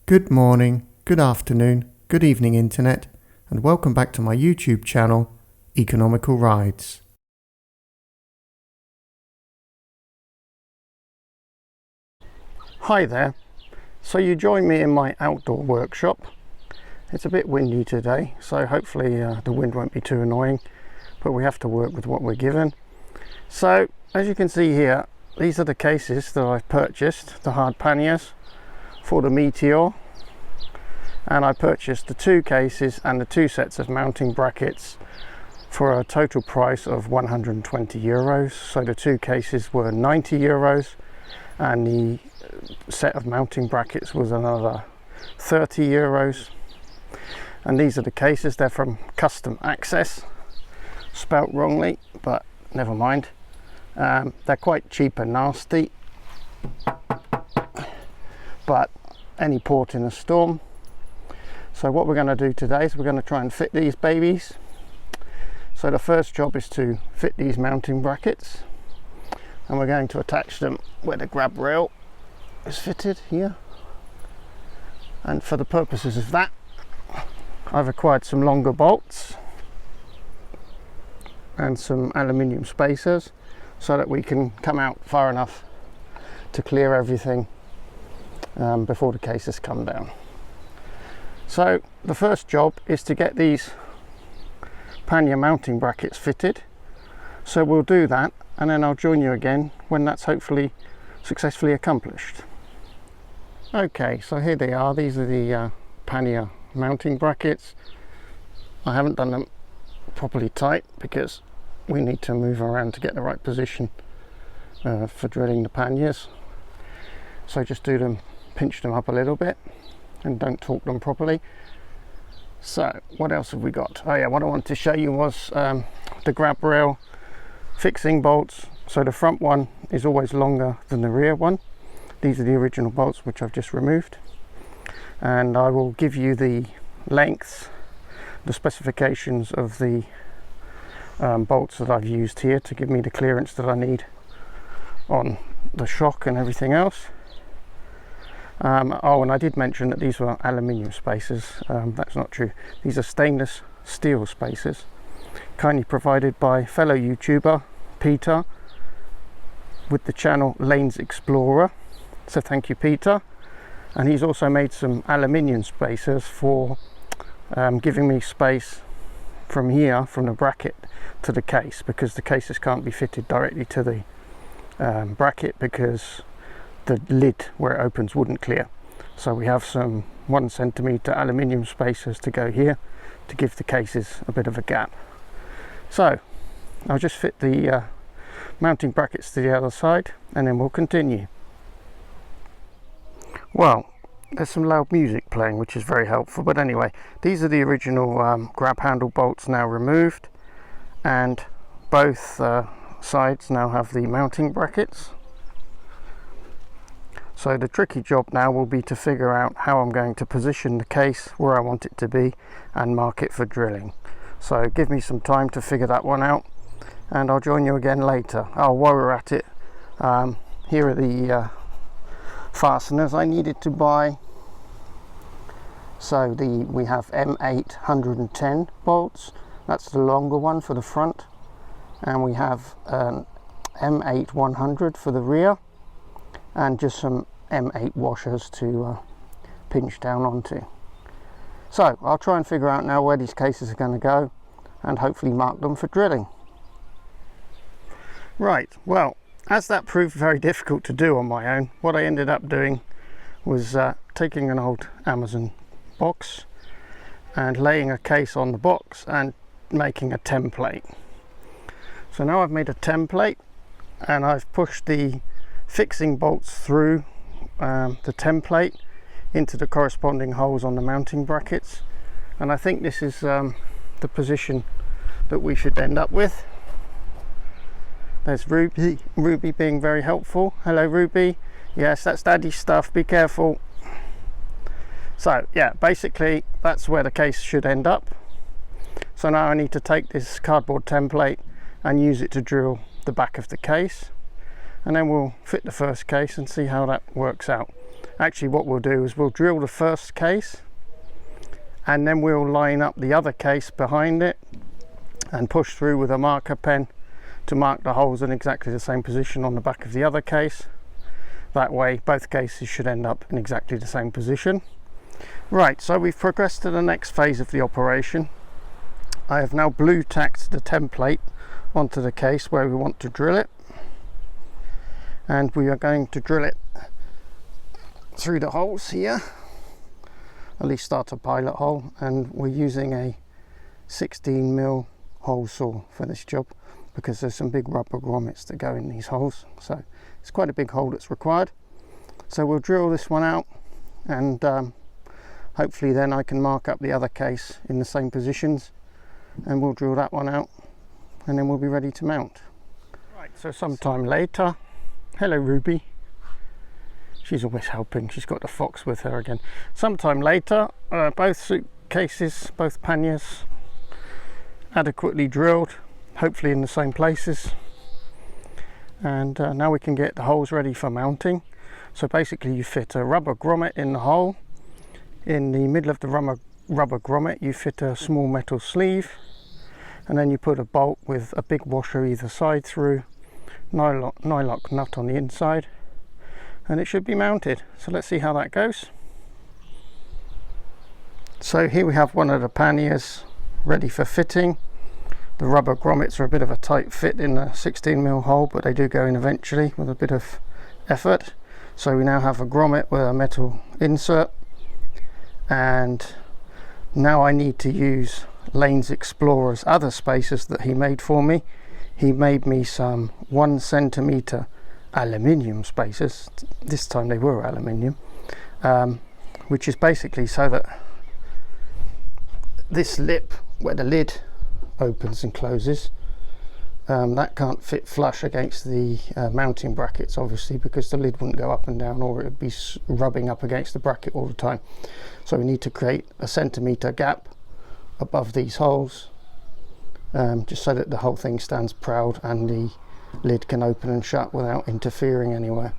Good morning, good afternoon, good evening internet, and welcome back to my YouTube channel, EconomicalRides. Hi there, so you join me in my outdoor workshop. It's a bit windy today, so hopefully the wind won't be too annoying, but we have to work with what we're given. So as you can see here, these are the cases that I've purchased, the hard panniers for the Meteor, and I purchased the 2 cases and the 2 sets of mounting brackets for a total price of 120 euros. So the 2 cases were 90 euros and the set of mounting brackets was another 30 euros. And these are the cases. They're from Custom Access, spelt wrongly, but never mind. They're quite cheap and nasty, but any port in a storm. So what we're going to do today is we're going to try and fit these babies. So the first job is to fit these mounting brackets, and we're going to attach them where the grab rail is fitted here. And for the purposes of that, I've acquired some longer bolts and some aluminium spacers so that we can come out far enough to clear everything before the cases come down. So the first job is to get these pannier mounting brackets fitted. So we'll do that, and then I'll join you again when that's hopefully successfully accomplished. Okay, so here they are. These are the pannier mounting brackets. I haven't done them properly tight because we need to move around to get the right position for drilling the panniers. So just pinch them up a little bit and don't torque them properly. So what else have we got? Oh yeah, what I wanted to show you was the grab rail fixing bolts. So the front one is always longer than the rear one. These are the original bolts which I've just removed, and I will give you the lengths, the specifications of the bolts that I've used here to give me the clearance that I need on the shock and everything else. Oh, and I did mention that these were aluminium spacers. That's not true. These are stainless steel spacers, kindly provided by fellow YouTuber Peter with the channel LanesExplorer. So thank you, Peter. And he's also made some aluminium spacers for giving me space from here, from the bracket to the case, because the cases can't be fitted directly to the bracket because the lid where it opens wouldn't clear. So we have some 1 centimeter aluminium spacers to go here to give the cases a bit of a gap. So I'll just fit the mounting brackets to the other side and then we'll continue. Well, there's some loud music playing, which is very helpful, but anyway, these are the original grab handle bolts now removed, and both sides now have the mounting brackets. So the tricky job now will be to figure out how I'm going to position the case where I want it to be and mark it for drilling. So give me some time to figure that one out, and I'll join you again later. Oh, while we're at it, here are the fasteners I needed to buy. So we have M810 bolts. That's the longer one for the front, and we have M8100 for the rear, and just some M8 washers to pinch down onto. So I'll try and figure out now where these cases are going to go and hopefully mark them for drilling. Right, well, as that proved very difficult to do on my own, what I ended up doing was taking an old Amazon box and laying a case on the box and making a template. So now I've made a template and I've pushed the fixing bolts through the template into the corresponding holes on the mounting brackets, and I think this is the position that we should end up with. There's Ruby being very helpful. Hello Ruby. Yes, that's Daddy's stuff, be careful. So yeah, basically that's where the case should end up. So now I need to take this cardboard template and use it to drill the back of the case, and then we'll fit the first case and see how that works out. actually what we'll do is we'll drill the first case and then we'll line up the other case behind it and push through with a marker pen to mark the holes in exactly the same position on the back of the other case. That way both cases should end up in exactly the same position. Right, so we've progressed to the next phase of the operation. I have now blue tacked the template onto the case where we want to drill it, and we are going to drill it through the holes here, at least start a pilot hole, and we're using a 16mm hole saw for this job because there's some big rubber grommets that go in these holes, so it's quite a big hole that's required. So we'll drill this one out, and hopefully then I can mark up the other case in the same positions, and we'll drill that one out and then we'll be ready to mount. Right, so sometime later. Hello Ruby, she's always helping, she's got the fox with her again. Sometime later, both suitcases, both panniers, adequately drilled, hopefully in the same places, and now we can get the holes ready for mounting. So basically you fit a rubber grommet in the hole. In the middle of the rubber grommet you fit a small metal sleeve, and then you put a bolt with a big washer either side through, nylock nut on the inside, and it should be mounted. So let's see how that goes. So here we have one of the panniers ready for fitting. The rubber grommets are a bit of a tight fit in the 16mm hole, but they do go in eventually with a bit of effort. So we now have a grommet with a metal insert, and now I need to use LanesExplorer's other spacers that he made for me. He made me some 1 centimeter aluminium spacers. This time they were aluminium, which is basically so that this lip where the lid opens and closes, that can't fit flush against the mounting brackets, obviously, because the lid wouldn't go up and down, or it would be rubbing up against the bracket all the time. So we need to create a centimeter gap above these holes, just so that the whole thing stands proud and the lid can open and shut without interfering anywhere.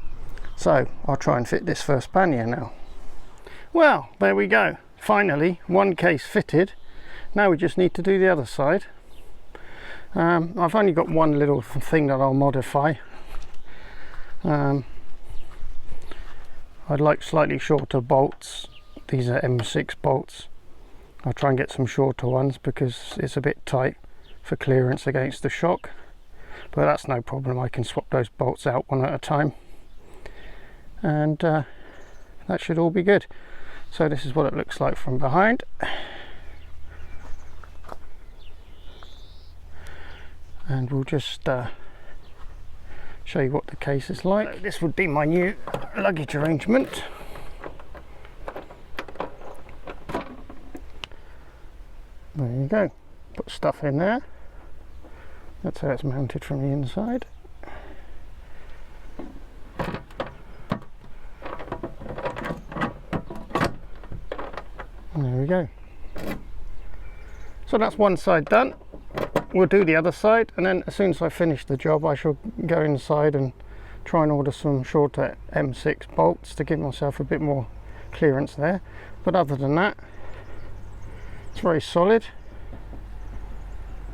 So I'll try and fit this first pannier now. Well, there we go, finally one case fitted. Now we just need to do the other side. I've only got one little thing that I'll modify. I'd like slightly shorter bolts. These are M6 bolts. I'll try and get some shorter ones because it's a bit tight for clearance against the shock, but that's no problem. I can swap those bolts out one at a time, and that should all be good. So this is what it looks like from behind. And we'll just show you what the case is like. So this would be my new luggage arrangement. There you go, put stuff in there. That's how it's mounted from the inside. And there we go. So that's one side done. We'll do the other side, and then as soon as I finish the job I shall go inside and try and order some shorter M6 bolts to give myself a bit more clearance there. But other than that, it's very solid,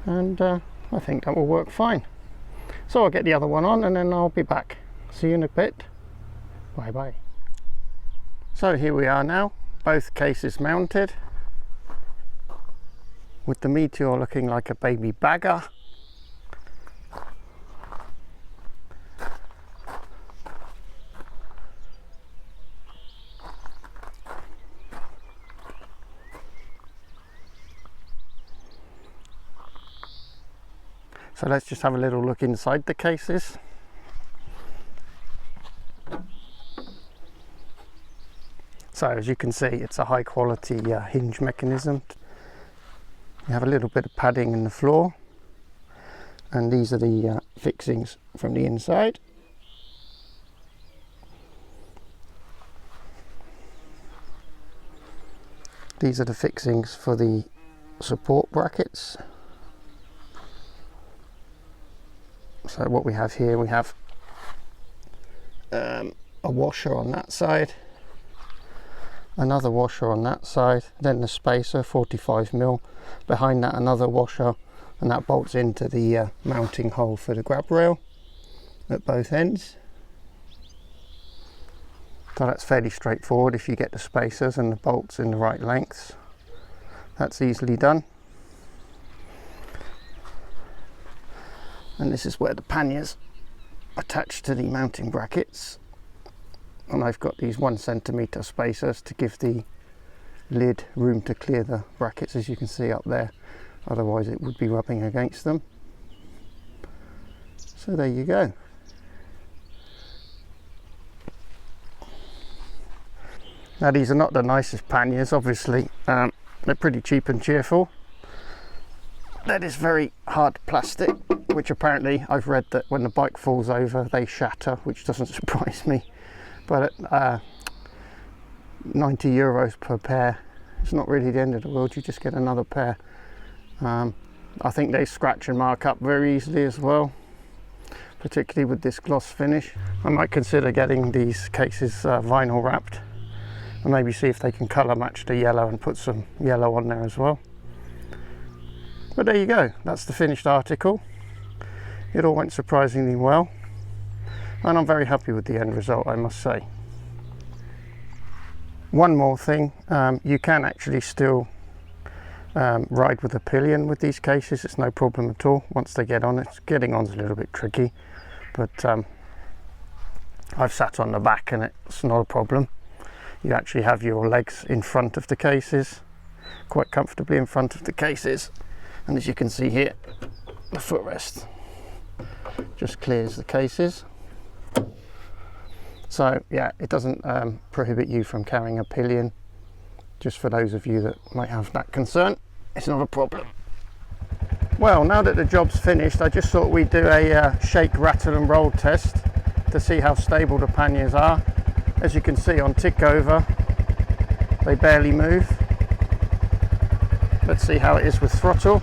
and I think that will work fine. So I'll get the other one on and then I'll be back. See you in a bit. Bye bye. So here we are now, both cases mounted, with the Meteor looking like a baby bagger. So let's just have a little look inside the cases. So as you can see, it's a high quality hinge mechanism. You have a little bit of padding in the floor, and these are the fixings from the inside. These are the fixings for the support brackets. So what we have here, we have a washer on that side, another washer on that side, then the spacer 45mm, behind that another washer, and that bolts into the mounting hole for the grab rail at both ends. So that's fairly straightforward if you get the spacers and the bolts in the right lengths. That's easily done. And this is where the panniers attach to the mounting brackets, and I've got these 1cm spacers to give the lid room to clear the brackets, as you can see up there, otherwise it would be rubbing against them. So there you go. Now these are not the nicest panniers, obviously. They're pretty cheap and cheerful. That is very hard plastic, which apparently I've read that when the bike falls over they shatter, which doesn't surprise me. But at €90 per pair, it's not really the end of the world, you just get another pair. I think they scratch and mark up very easily as well, particularly with this gloss finish. I might consider getting these cases vinyl wrapped, and maybe see if they can colour match the yellow and put some yellow on there as well. But there you go, that's the finished article. It all went surprisingly well, and I'm very happy with the end result, I must say. One more thing, you can actually still ride with a pillion with these cases. It's no problem at all once they get on. It's getting on's a little bit tricky, but I've sat on the back and it's not a problem. You actually have your legs in front of the cases, quite comfortably in front of the cases, and as you can see here, the footrest just clears the cases. So yeah, it doesn't prohibit you from carrying a pillion. Just for those of you that might have that concern, it's not a problem. Well, now that the job's finished, I just thought we'd do a shake, rattle and roll test to see how stable the panniers are. As you can see on tick over, they barely move. Let's see how it is with throttle.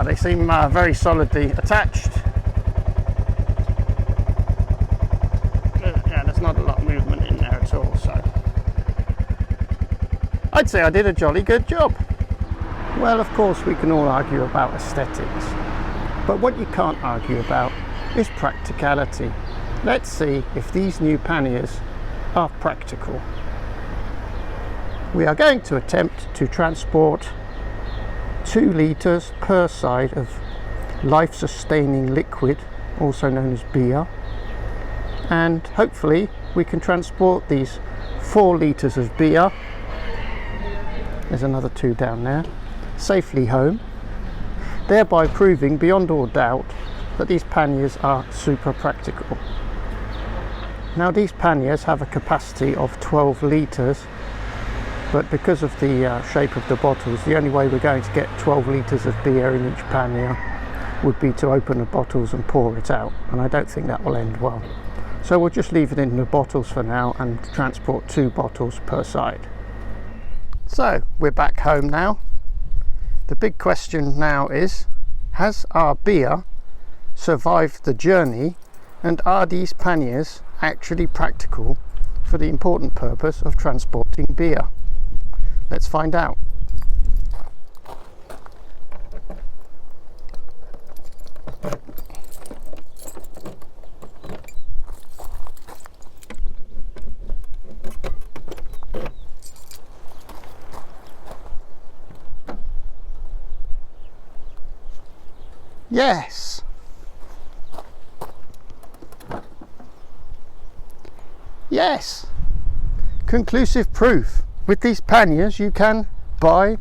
They seem very solidly attached. Yeah, there's not a lot of movement in there at all, so I'd say I did a jolly good job. Well, of course we can all argue about aesthetics, but what you can't argue about is practicality. Let's see if these new panniers are practical. We are going to attempt to transport 2 litres per side of life-sustaining liquid, also known as beer, and hopefully we can transport these 4 litres of beer, there's another 2 down there, safely home, thereby proving beyond all doubt that these panniers are super practical. Now these panniers have a capacity of 12 litres, but because of the shape of the bottles, the only way we're going to get 12 litres of beer in each pannier would be to open the bottles and pour it out, and I don't think that will end well. So we'll just leave it in the bottles for now and transport 2 bottles per side. So we're back home now. The big question now is, has our beer survived the journey, and are these panniers actually practical for the important purpose of transporting beer? Let's find out. Yes. Yes. Conclusive proof. With these panniers you can buy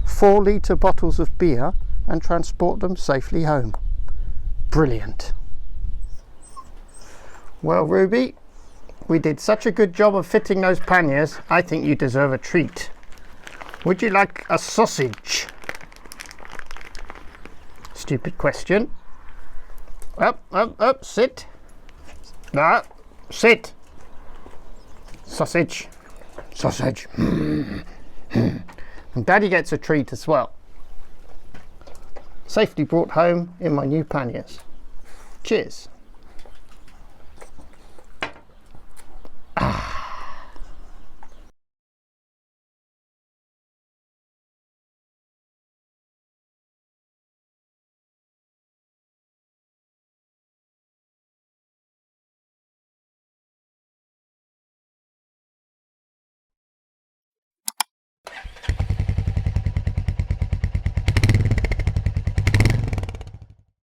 4 litre bottles of beer and transport them safely home. Brilliant. Well, Ruby, we did such a good job of fitting those panniers, I think you deserve a treat. Would you like a sausage? Stupid question. Up, sit. No, sit. Sausage. Sausage. And Daddy gets a treat as well. Safely brought home in my new panniers. Cheers.